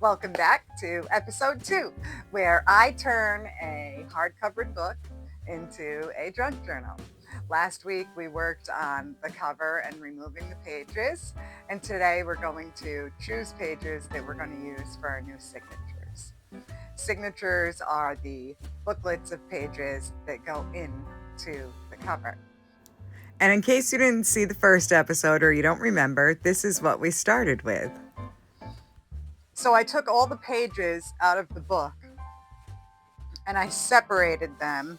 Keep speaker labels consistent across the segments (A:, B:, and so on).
A: Welcome back to episode 2, where I turn a hardcover book into a junk journal. Last week we worked on the cover and removing the pages, and today we're going to choose pages that we're going to use for our new signatures. Signatures are the booklets of pages that go into the cover. And in case you didn't see the first episode or you don't remember, this is what we started with. So I took all the pages out of the book and I separated them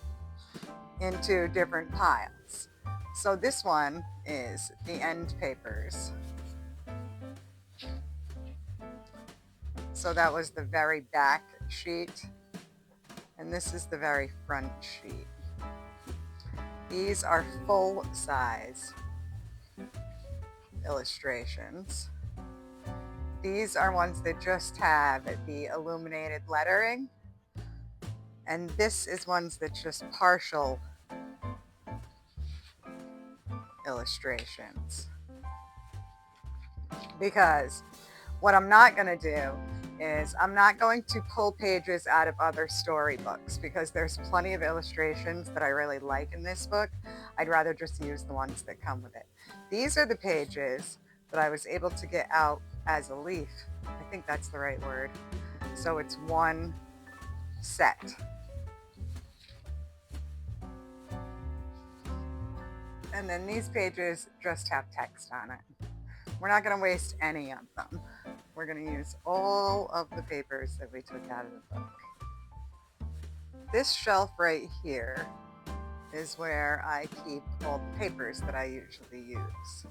A: into different piles. So this one is the end papers. So that was the very back sheet, and this is the very front sheet. These are full size illustrations. These are ones that just have the illuminated lettering, and this is ones that's just partial illustrations. Because what I'm not going to do is I'm not going to pull pages out of other storybooks because there's plenty of illustrations that I really like in this book. I'd rather just use the ones that come with it. These are the pages that I was able to get out as a leaf. I think that's the right word. So it's one set. And then these pages just have text on it. We're not going to waste any of them. We're going to use all of the papers that we took out of the book. This shelf right here is where I keep all the papers that I usually use.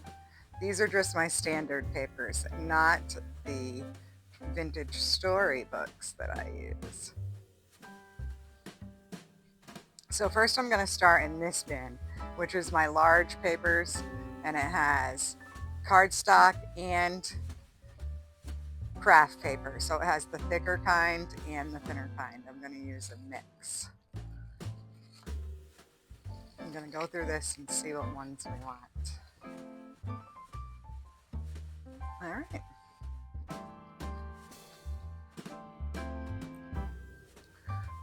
A: These are just my standard papers, not the vintage storybooks that I use. So first I'm going to start in this bin, which is my large papers, and it has cardstock and craft paper. So it has the thicker kind and the thinner kind. I'm going to use a mix. I'm going to go through this and see what ones we want. All right.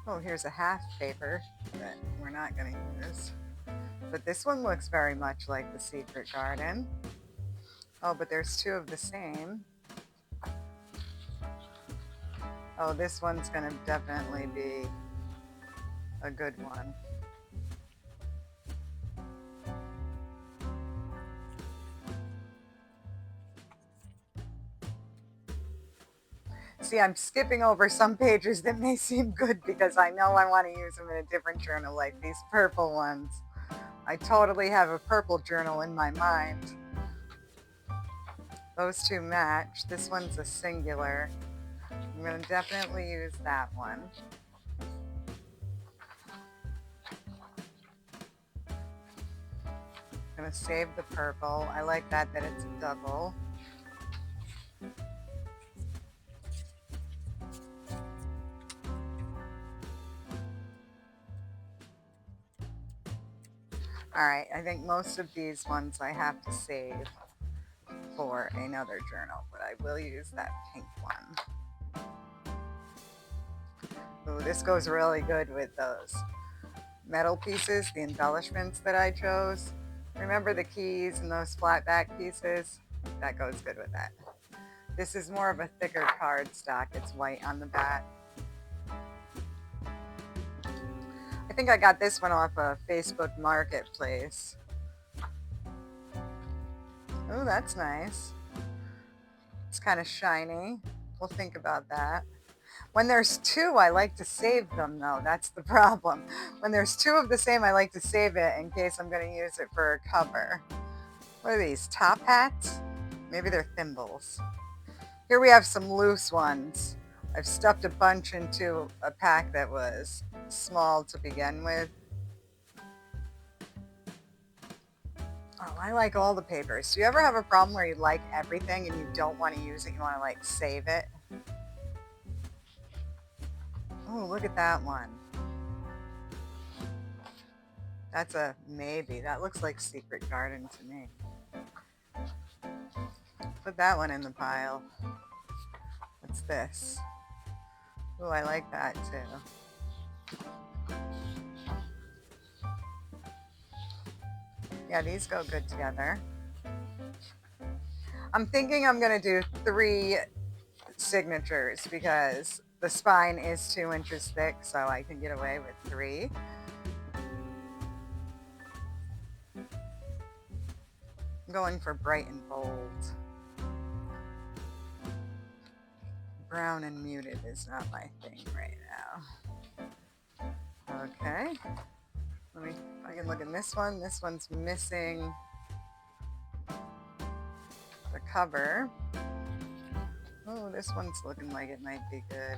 A: Oh, here's a half paper that we're not going to use. But this one looks very much like the Secret Garden. Oh, but there's two of the same. Oh, this one's going to definitely be a good one. See, I'm skipping over some pages that may seem good because I know I want to use them in a different journal, like these purple ones. I totally have a purple journal in my mind. Those two match. This one's a singular. I'm going to definitely use that one. I'm going to save the purple. I like that it's a double. All right, I think most of these ones I have to save for another journal, but I will use that pink one. Ooh, this goes really good with those metal pieces, the embellishments that I chose. Remember the keys and those flat back pieces? That goes good with that. This is more of a thicker cardstock. It's white on the back. I think I got this one off a Facebook Marketplace. Oh, that's nice. It's kind of shiny. We'll think about that. When there's two, I like to save them though. That's the problem. When there's two of the same, I like to save it in case I'm going to use it for a cover. What are these, top hats? Maybe they're thimbles. Here we have some loose ones. I've stuffed a bunch into a pack that was small to begin with. Oh, I like all the papers. Do you ever have a problem where you like everything and you don't want to use it? You want to like save it? Oh, look at that one. That's a maybe. That looks like Secret Garden to me. Put that one in the pile. What's this? Oh, I like that too. Yeah, these go good together. I'm thinking I'm going to do 3 signatures because the spine is 2 inches thick, so I can get away with 3. I'm going for bright and bold. Brown and muted is not my thing right now. Okay. I can look at this one. This one's missing the cover. Oh, this one's looking like it might be good.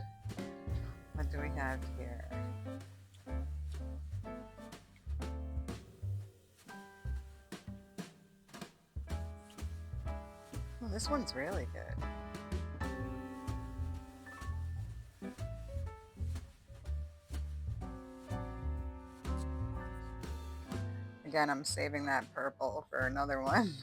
A: What do we have here? Oh, this one's really good. Again, I'm saving that purple for another one.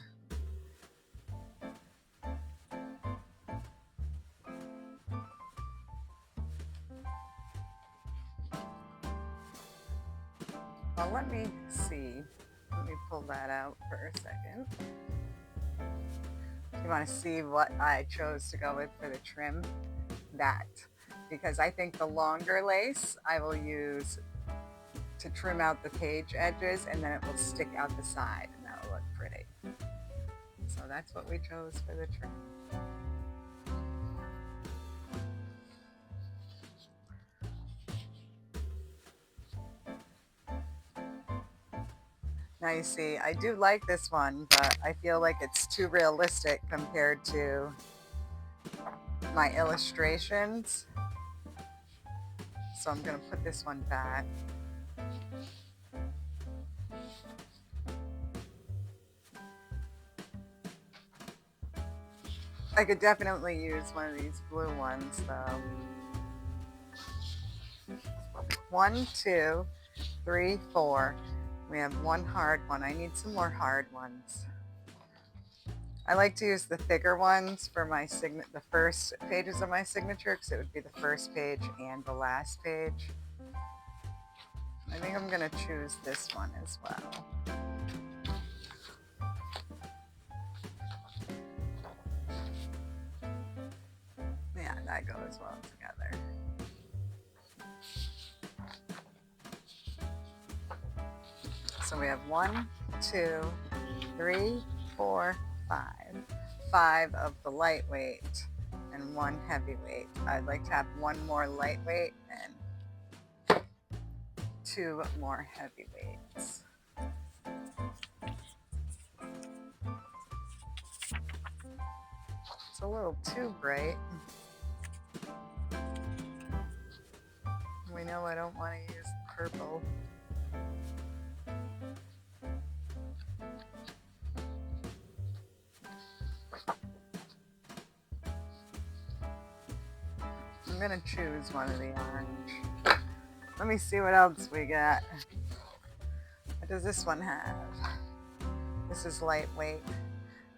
A: Well, let me see. Let me pull that out for a second. You want to see what I chose to go with for the trim? That. Because I think the longer lace I will use to trim out the page edges, and then it will stick out the side, and that'll look pretty. So that's what we chose for the trim. Now you see, I do like this one, but I feel like it's too realistic compared to my illustrations. So I'm going to put this one back. I could definitely use one of these blue ones though. 1, 2, 3, 4. We have 1 hard one. I need some more hard ones. I like to use the thicker ones for my the first pages of my signature, because it would be the first page and the last page. I think I'm going to choose this one as well. Yeah, that goes well together. So we have 1, 2, 3, 4, 5. 5 of the lightweight and 1 heavyweight. I'd like to have 1 more lightweight and 2 more heavyweights. It's a little too bright. We know I don't want to use purple. I'm going to choose one of the orange. Let me see what else we got. What does this one have? This is lightweight.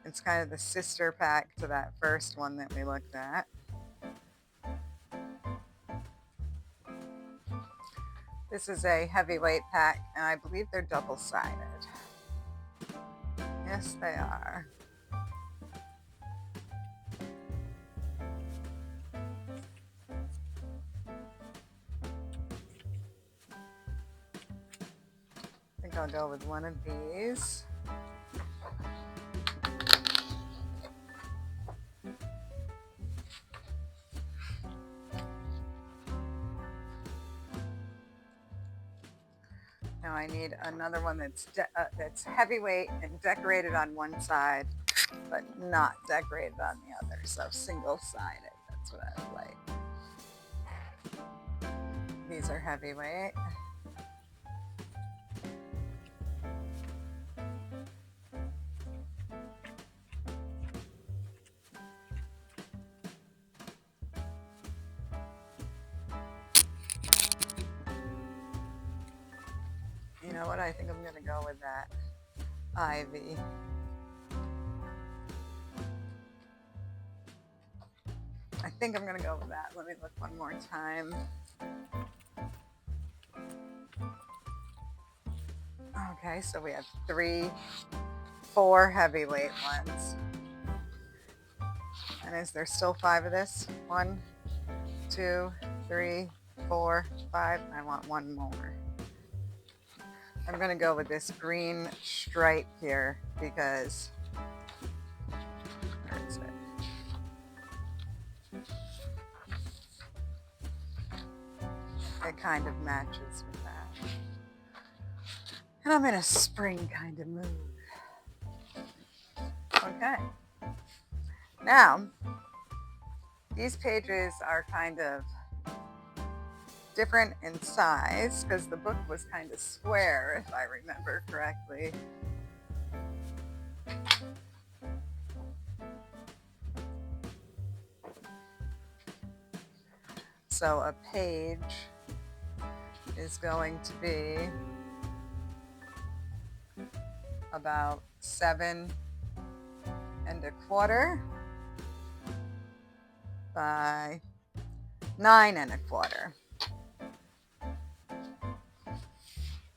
A: It's kind of the sister pack to that first one that we looked at. This is a heavyweight pack, and I believe they're double-sided. Yes, they are. I think I'll go with one of these. Now I need another one that's heavyweight and decorated on one side, but not decorated on the other. So single-sided, that's what I would like. These are heavyweight. You know what? I think I'm going to go with that ivy. I think I'm going to go with that. Let me look one more time. Okay, so we have 4 heavyweight ones. And is there still 5 of this? 1, 2, 3, 4, 5. I want one more. I'm going to go with this green stripe here because, where is it? It kind of matches with that. And I'm in a spring kind of mood. Okay. Now, these pages are kind of different in size because the book was kind of square, if I remember correctly. So a page is going to be about 7 1/4 by 9 1/4.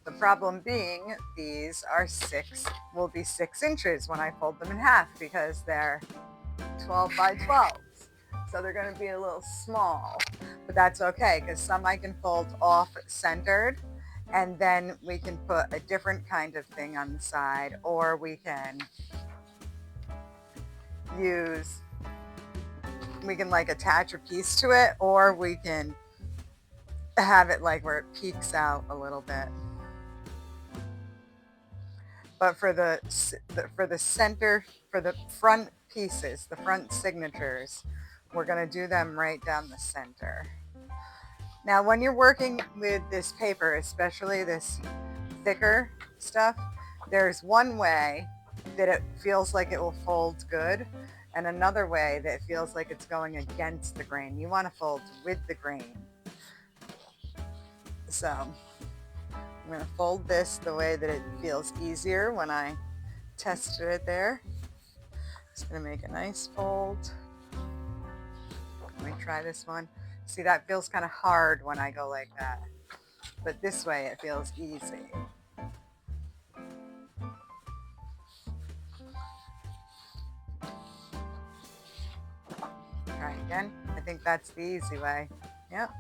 A: The problem being these are will be 6 inches when I fold them in half because they're 12 by 12. So they're going to be a little small, but that's okay because some I can fold off centered and then we can put a different kind of thing on the side, or we can like attach a piece to it, or we can have it like where it peeks out a little bit. But for the front pieces, the front signatures, we're going to do them right down the center. Now, when you're working with this paper, especially this thicker stuff, there's one way that it feels like it will fold good, and another way that it feels like it's going against the grain. You want to fold with the grain. So I'm going to fold this the way that it feels easier when I tested it there. Just going to make a nice fold. Let me try this one. See, that feels kind of hard when I go like that, but this way it feels easy. Try again. I think that's the easy way. Yep.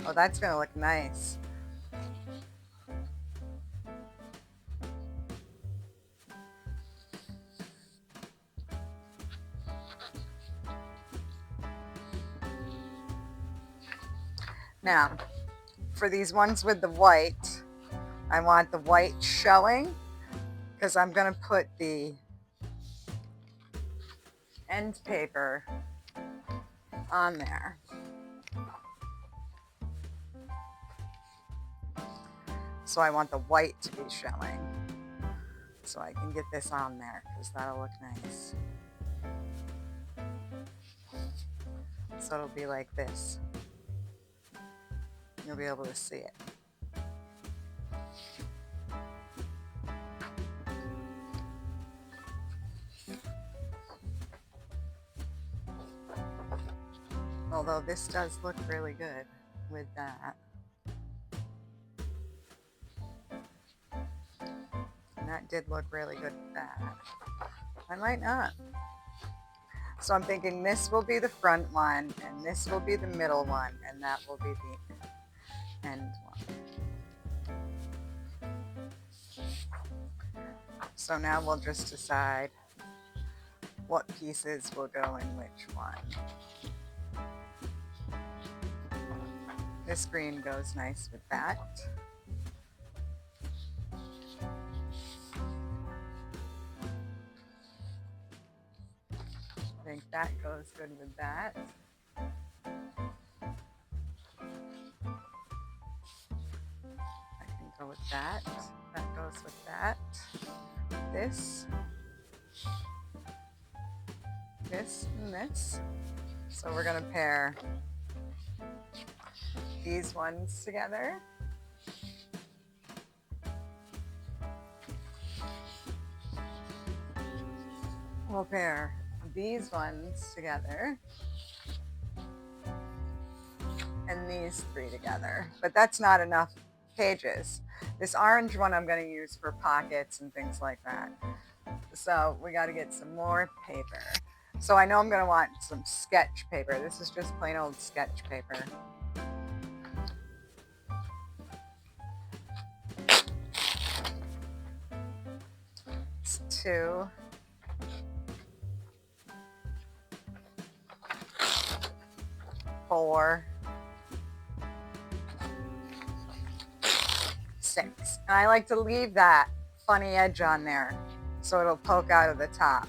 A: Oh, that's going to look nice. Now, for these ones with the white, I want the white showing because I'm going to put the end paper on there. So I want the white to be showing. So I can get this on there because that'll look nice. So it'll be like this. You'll be able to see it. Although this does look really good with that. And that did look really good with that. I might not. So I'm thinking this will be the front one, and this will be the middle one, and that will be the end one. So now we'll just decide what pieces will go in which one. This green goes nice with that. I think that goes good with that. I can go with that. That goes with that. This, and this. So we're going to pair these ones together. We'll pair these ones together. and these three together, but that's not enough pages. This orange one I'm going to use for pockets and things like that. So we got to get some more paper. So I know I'm going to want some sketch paper. This is just plain old sketch paper. It's 2, 4, 6. And I like to leave that funny edge on there so it'll poke out of the top.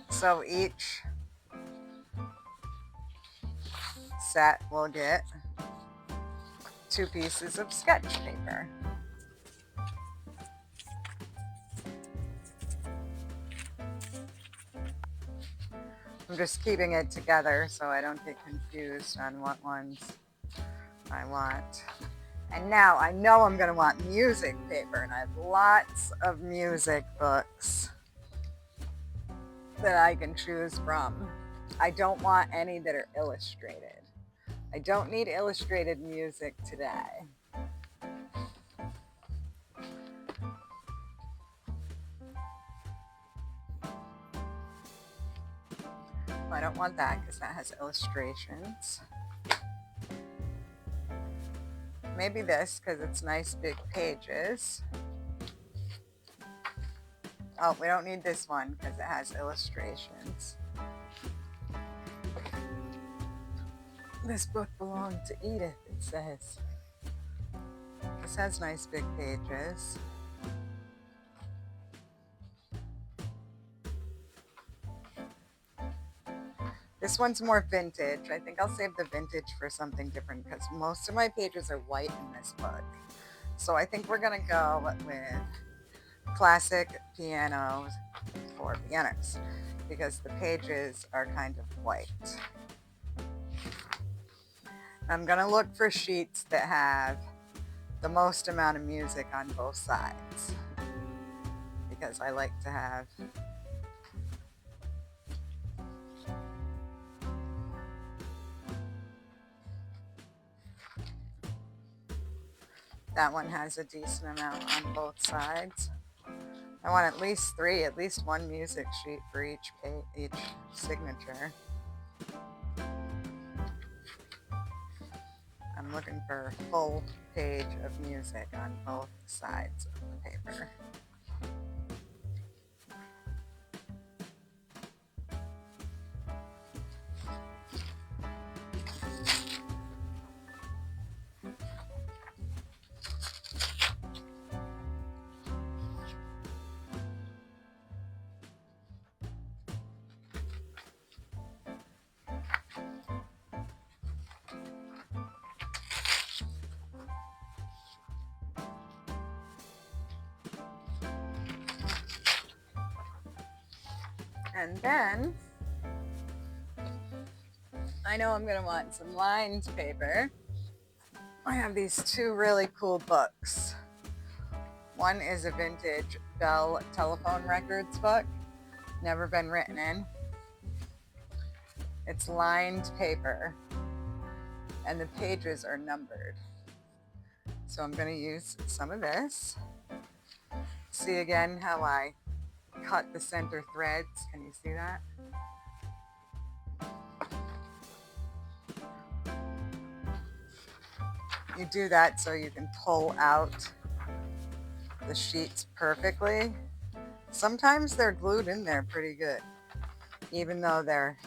A: So each set will get 2 pieces of sketch paper. I'm just keeping it together so I don't get confused on what ones I want. And now I know I'm going to want music paper, and I have lots of music books that I can choose from. I don't want any that are illustrated. I don't need illustrated music today. I don't want that because that has illustrations. Maybe this because it's nice big pages. Oh, we don't need this one because it has illustrations. This book belonged to Edith, it says. This has nice big pages. This one's more vintage. I think I'll save the vintage for something different because most of my pages are white in this book. So I think we're going to go with classic pianos for beginners because the pages are kind of white. I'm going to look for sheets that have the most amount of music on both sides because I like to have that one has a decent amount on both sides. I want at least 3, at least 1 music sheet for each signature. I'm looking for a full page of music on both sides of the paper. And then I know I'm going to want some lined paper. I have these 2 really cool books. One is a vintage Bell telephone records book, never been written in. It's lined paper and the pages are numbered. So I'm going to use some of this. See again how I cut the center threads. Can you see that? You do that so you can pull out the sheets perfectly. Sometimes they're glued in there pretty good, even though they're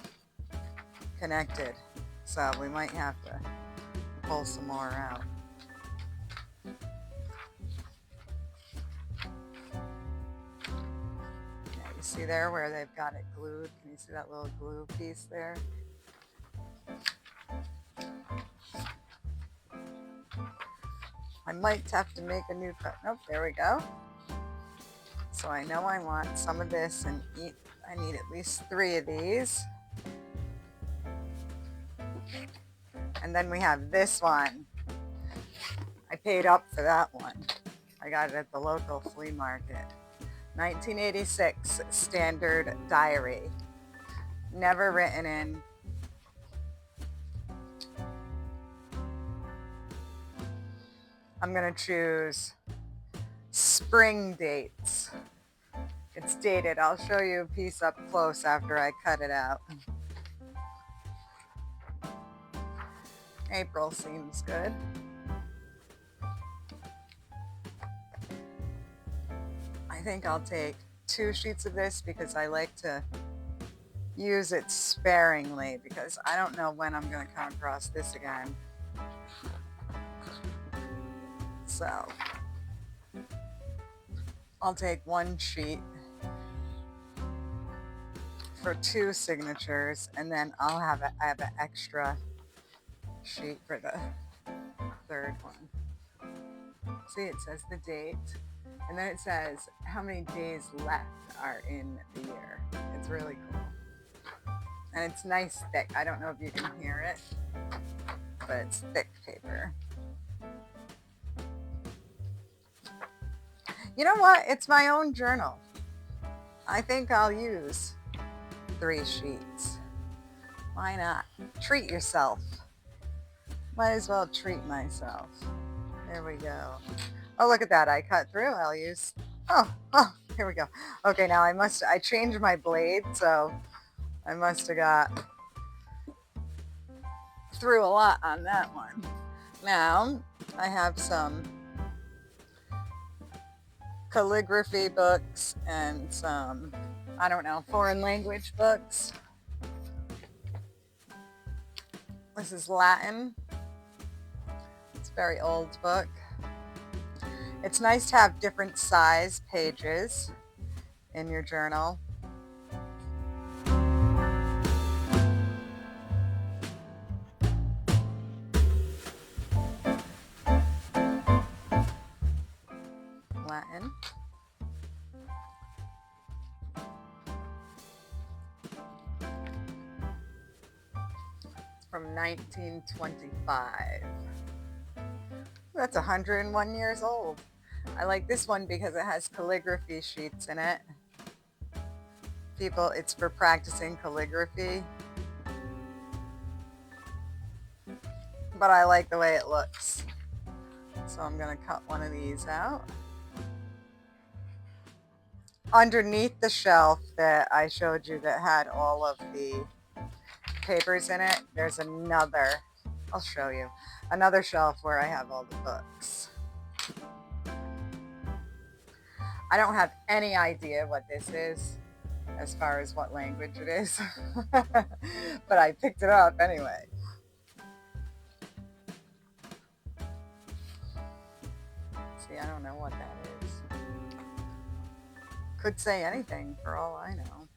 A: connected. So we might have to pull some more out. Yeah, you see there where they've got it glued? Can you see that little glue piece there? I might have to make a new cut. Nope, there we go. So I know I want some of this, and I need at least 3 of these. And then we have this one. I paid up for that one. I got it at the local flea market. 1986 standard diary. Never written in. I'm going to choose spring dates. It's dated. I'll show you a piece up close after I cut it out. April seems good. I think I'll take 2 sheets of this because I like to use it sparingly because I don't know when I'm going to come across this again. So I'll take 1 sheet for 2 signatures, and then I have an extra sheet for the 3rd one. See, it says the date, and then it says how many days left are in the year. It's really cool. And it's nice thick. I don't know if you can hear it, but it's thick paper. You know what? It's my own journal. I think I'll use 3 sheets. Why not? Treat yourself. Might as well treat myself. There we go. Oh, look at that. I cut through. I'll use, oh, here we go. Okay, now I changed my blade, so I must have got through a lot on that one. Now, I have some calligraphy books and some, I don't know, foreign language books. This is Latin. It's a very old book. It's nice to have different size pages in your journal. Latin. It's from 1925. That's 101 years old. I like this one because it has calligraphy sheets in it. People, it's for practicing calligraphy. But I like the way it looks. So I'm going to cut one of these out. Underneath the shelf that I showed you that had all of the papers in it, there's another, I'll show you, another shelf where I have all the books. I don't have any idea what this is as far as what language it is, but I picked it up anyway. See, I don't know what that is. Could say anything for all I know.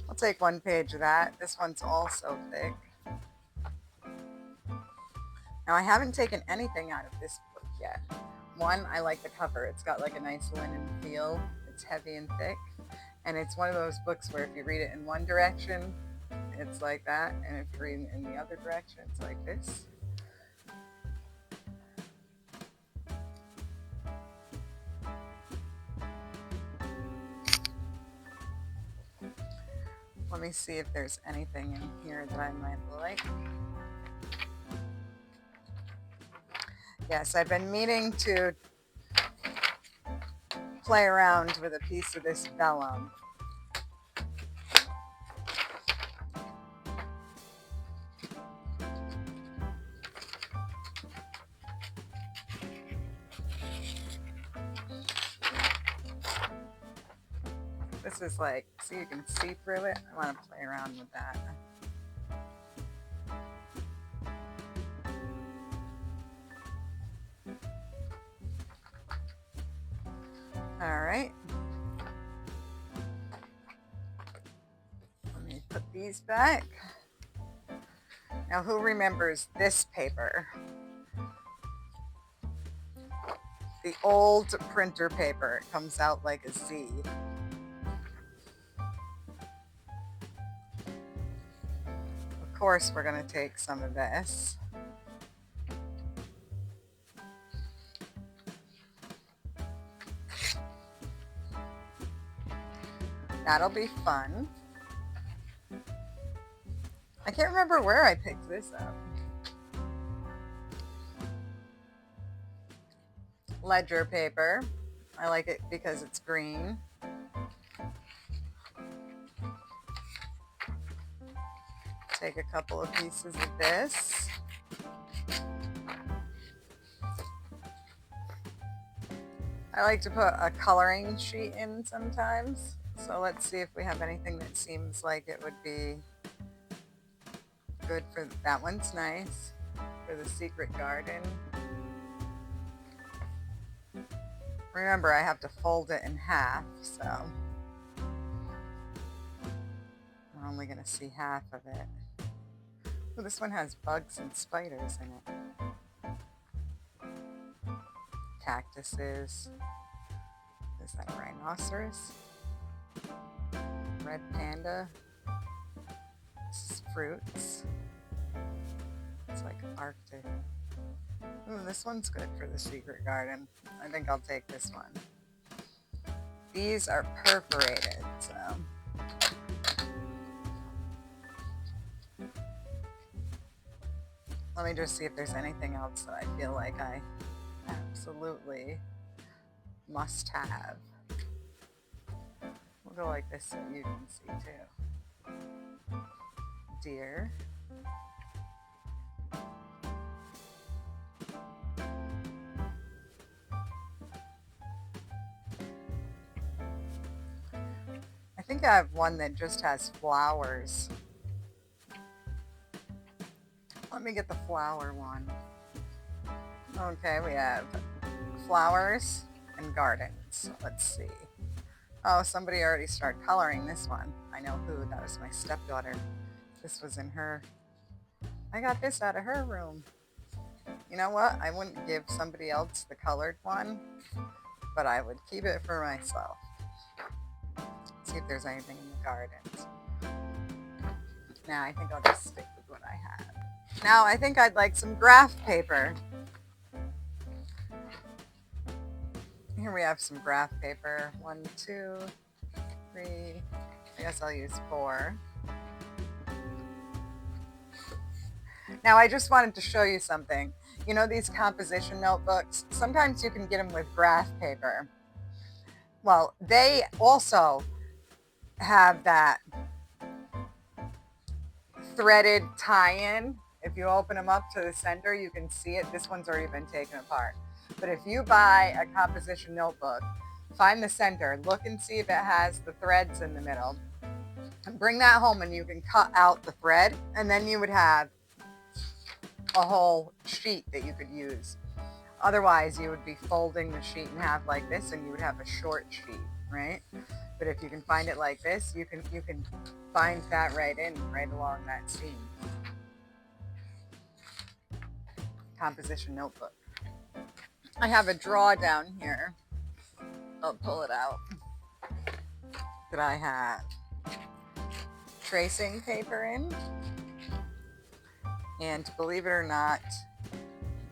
A: I'll take 1 page of that. This one's also thick. Now, I haven't taken anything out of this book yet. One, I like the cover. It's got like a nice linen feel. It's heavy and thick. And it's one of those books where if you read it in one direction, it's like that. And if you read it in the other direction, it's like this. Let me see if there's anything in here that I might like. Yes, I've been meaning to play around with a piece of this vellum. This is like, see, you can see through it. I want to play around with that. All right. Let me put these back. Now, who remembers this paper? The old printer paper. It comes out like a Z. Of course, we're going to take some of this. That'll be fun. I can't remember where I picked this up. Ledger paper. I like it because it's green. Take a couple of pieces of this. I like to put a coloring sheet in sometimes. So let's see if we have anything that seems like it would be good for, that one's nice, for the secret garden. Remember, I have to fold it in half, so we're only going to see half of it. Oh, this one has bugs and spiders in it. Cactuses. Is that a rhinoceros? Red panda. This is fruits. It's like Arctic. Ooh, this one's good for the secret garden. I think I'll take this one. These are perforated, so. Let me just see if there's anything else that I feel like I absolutely must have. We'll go like this so you can see too. Deer. I think I have one that just has flowers. Let me get the flower one. Okay, we have flowers and gardens. Let's see. Oh, somebody already started coloring this one. I know who. That was my stepdaughter. This was in her. I got this out of her room. You know what? I wouldn't give somebody else the colored one, but I would keep it for myself. See if there's anything in the gardens. Now I think I'll just stick with what I have. Now I think I'd like some graph paper. Here we have some graph paper. 1, 2, 3. I guess I'll use 4. Now I just wanted to show you something. You know these composition notebooks? Sometimes you can get them with graph paper. Well, they also have that threaded tie-in. If you open them up to the center, you can see it. This one's already been taken apart. But if you buy a composition notebook, find the center, look and see if it has the threads in the middle, and bring that home and you can cut out the thread, and then you would have a whole sheet that you could use. Otherwise, you would be folding the sheet in half like this, and you would have a short sheet, right? But if you can find it like this, you can bind that right in, right along that seam. Composition notebook. I have a draw down here. I'll pull it out. That I have tracing paper in. And believe it or not,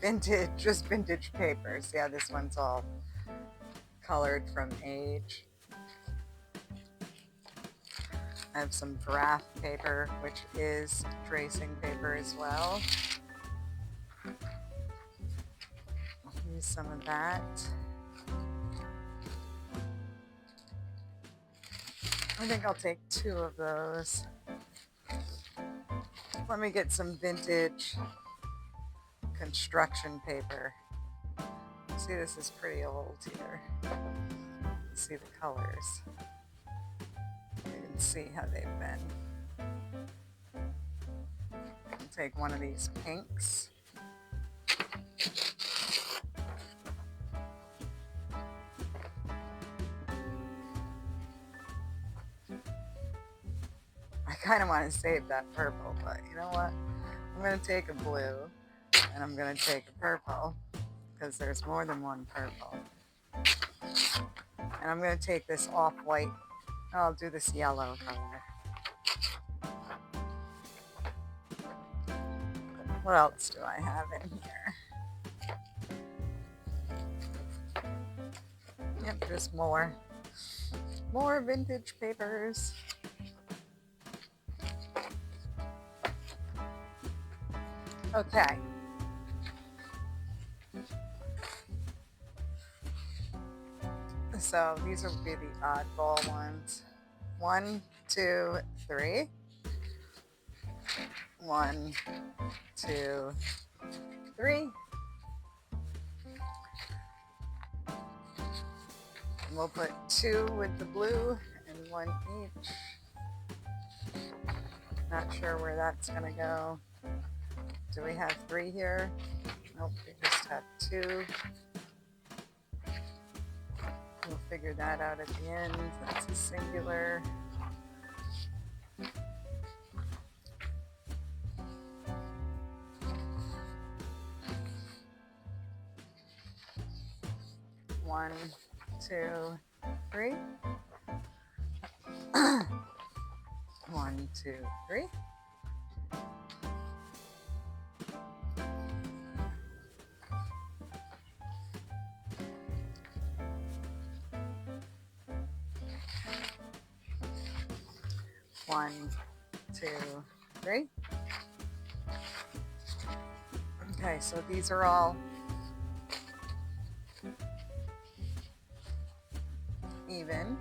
A: vintage paper. See how this one's all colored from age. I have some graph paper, which is tracing paper as well. I'll use some of that. I think I'll take 2 of those. Let me get some vintage construction paper. See, this is pretty old here. See the colors. You can see how they've been. I'll take one of these pinks. I kind of want to save that purple, but you know what? I'm going to take a blue and I'm going to take a purple because there's more than one purple. And I'm going to take this off-white. I'll do this yellow color. What else do I have in here? Yep, just more. More vintage papers. Okay. So these will be the oddball ones. 1, 2, 3. 1, 2, 3. And we'll put 2 with the blue and 1 each. Not sure where that's gonna go. Do we have 3 here? Nope, we just have 2. We'll figure that out at the end. That's a singular. One, 2, 3. 1, 2, 3. One, 2, 3. Okay, so these are all even.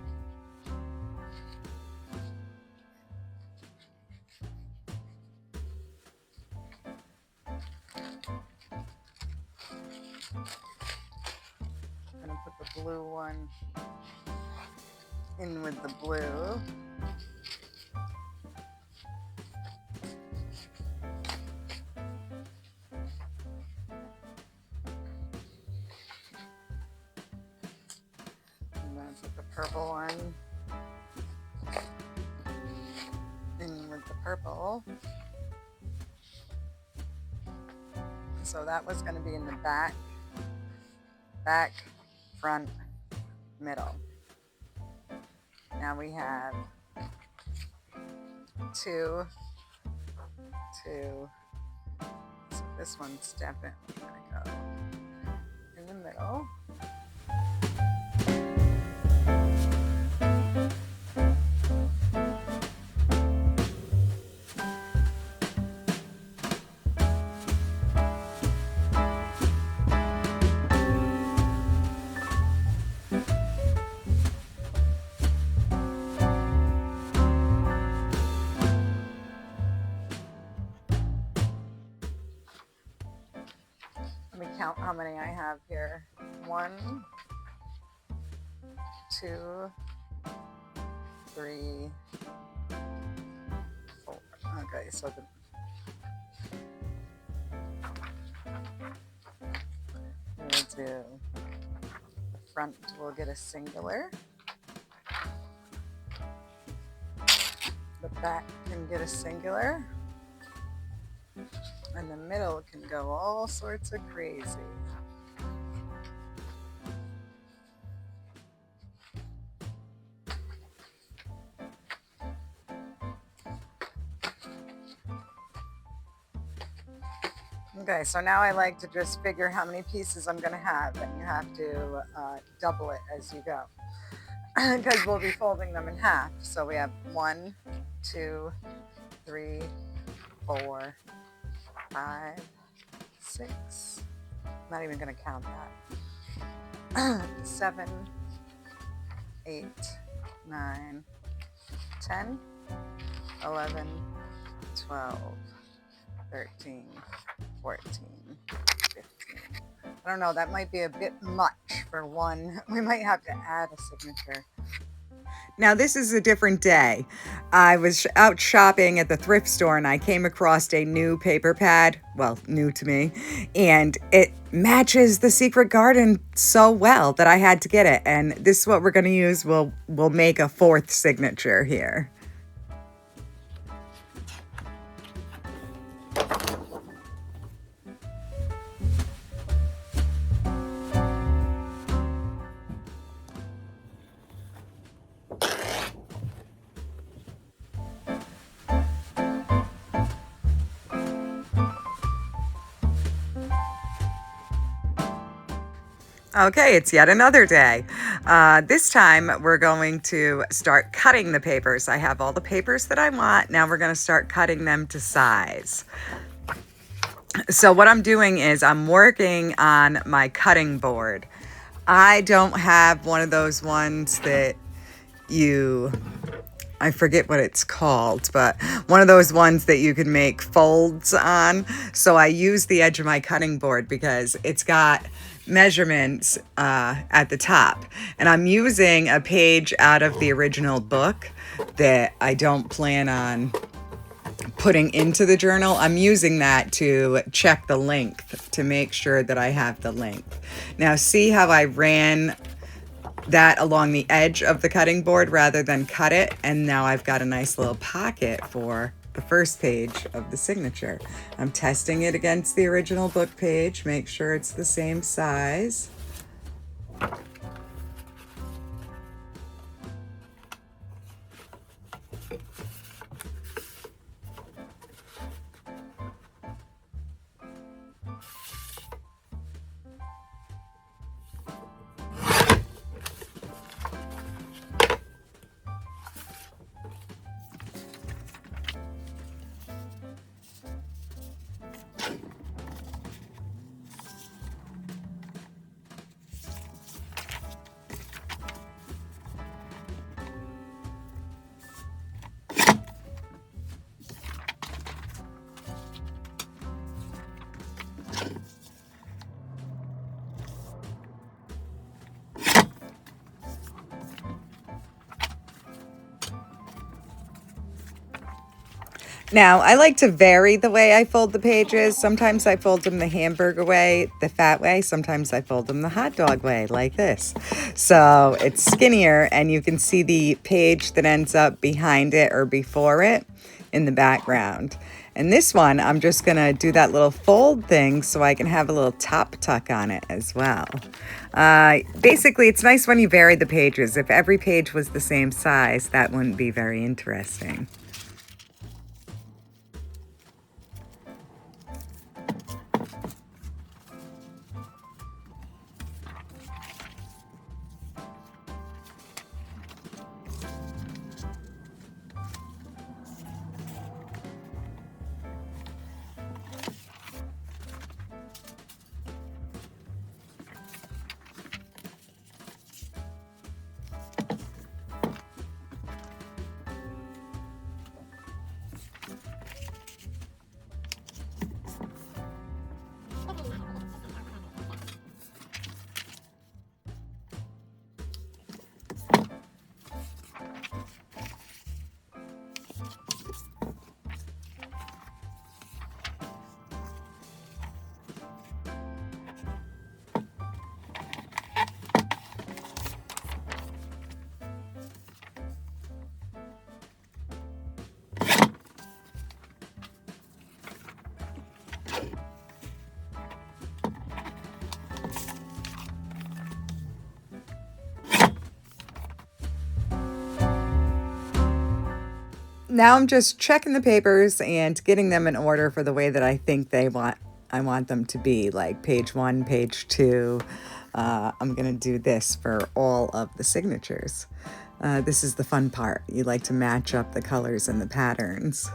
A: I'm gonna put the blue one in with the blue. And then put the purple one in with the purple. So that was going to be in the back, front, middle. Now we have 2, 2. So this one's definitely going to go in the middle. Let me count how many I have here. 1, 2, 3, 4. Okay, so we'll do the front, we'll get a singular. The back can get a singular. And the middle can go all sorts of crazy. Okay, so now I like to just figure how many pieces I'm going to have, and you have to double it as you go, because we'll be folding them in half. So we have 1, 2, 3, 4, 5, 6. Not even going to count that. 7, 8, 9, 10, 11, 12, 13, 14, 15. I don't know, that might be a bit much for one. We might have to add a signature. Now, this is a different day. I was out shopping at the thrift store and I came across a new paper pad, well, new to me, and it matches the Secret Garden so well that I had to get it. And this is what we're going to use. We'll make a 4th signature here. Okay, it's yet another day. This time we're going to start cutting the papers. I have all the papers that I want. Now we're going to start cutting them to size. So what I'm doing is I'm working on my cutting board. I don't have one of those ones that I forget what it's called, but one of those ones that you can make folds on. So I use the edge of my cutting board because it's got measurements at the top. And I'm using a page out of the original book that I don't plan on putting into the journal. I'm using that to check the length to make sure that I have the length. Now see how I ran that along the edge of the cutting board rather than cut it, and now I've got a nice little pocket for the first page of the signature. I'm testing it against the original book page, make sure it's the same size. Now, I like to vary the way I fold the pages. Sometimes I fold them the hamburger way, the fat way. Sometimes I fold them the hot dog way, like this. So it's skinnier, and you can see the page that ends up behind it or before it in the background. And this one, I'm just going to do that little fold thing so I can have a little top tuck on it as well. Basically, it's nice when you vary the pages. If every page was the same size, that wouldn't be very interesting. Now I'm just checking the papers and getting them in order for the way that I think I want them to be, like page 1, page 2. I'm going to do this for all of the signatures. This is the fun part. You like to match up the colors and the patterns.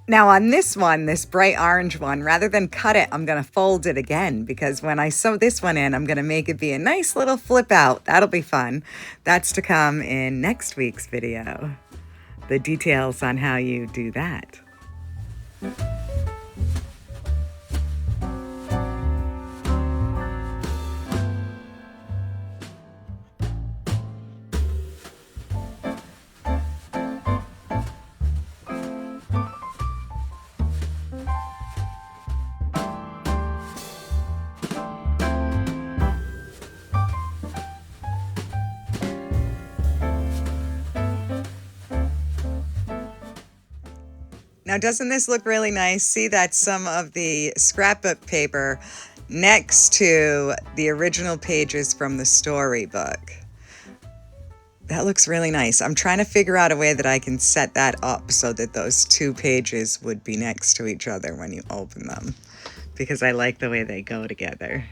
A: Now on this one, this bright orange one, rather than cut it, I'm going to fold it again, because when I sew this one in, I'm going to make it be a nice little flip out. That'll be fun. That's to come in next week's video. The details on how you do that. Now, doesn't this look really nice? See, that's some of the scrapbook paper next to the original pages from the storybook. That looks really nice. I'm trying to figure out a way that I can set that up so that those two pages would be next to each other when you open them, because I like the way they go together.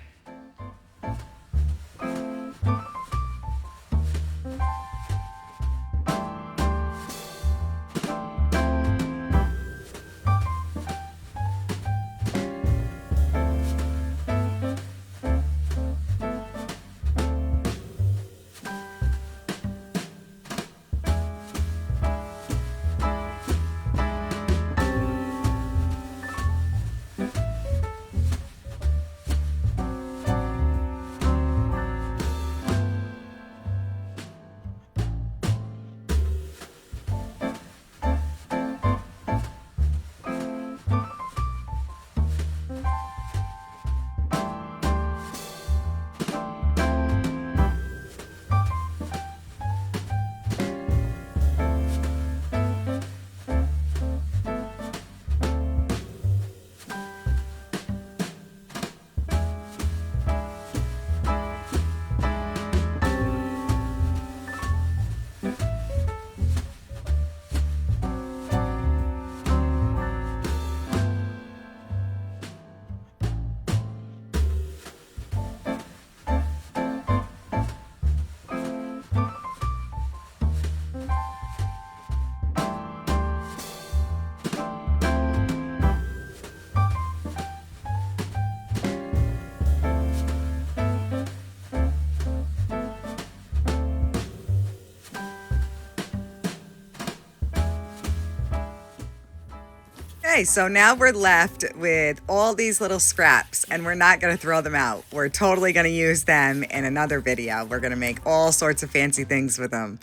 A: Okay, so now we're left with all these little scraps, and we're not going to throw them out. We're totally going to use them in another video. We're going to make all sorts of fancy things with them.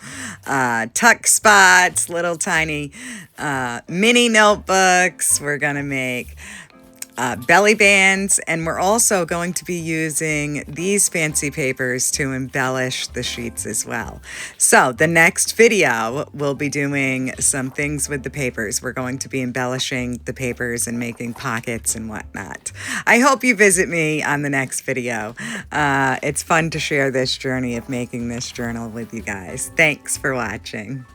A: Tuck spots, little tiny mini notebooks. We're going to make belly bands, and we're also going to be using these fancy papers to embellish the sheets as well. So the next video, we'll be doing some things with the papers. We're going to be embellishing the papers and making pockets and whatnot. I hope you visit me on the next video. It's fun to share this journey of making this journal with you guys. Thanks for watching.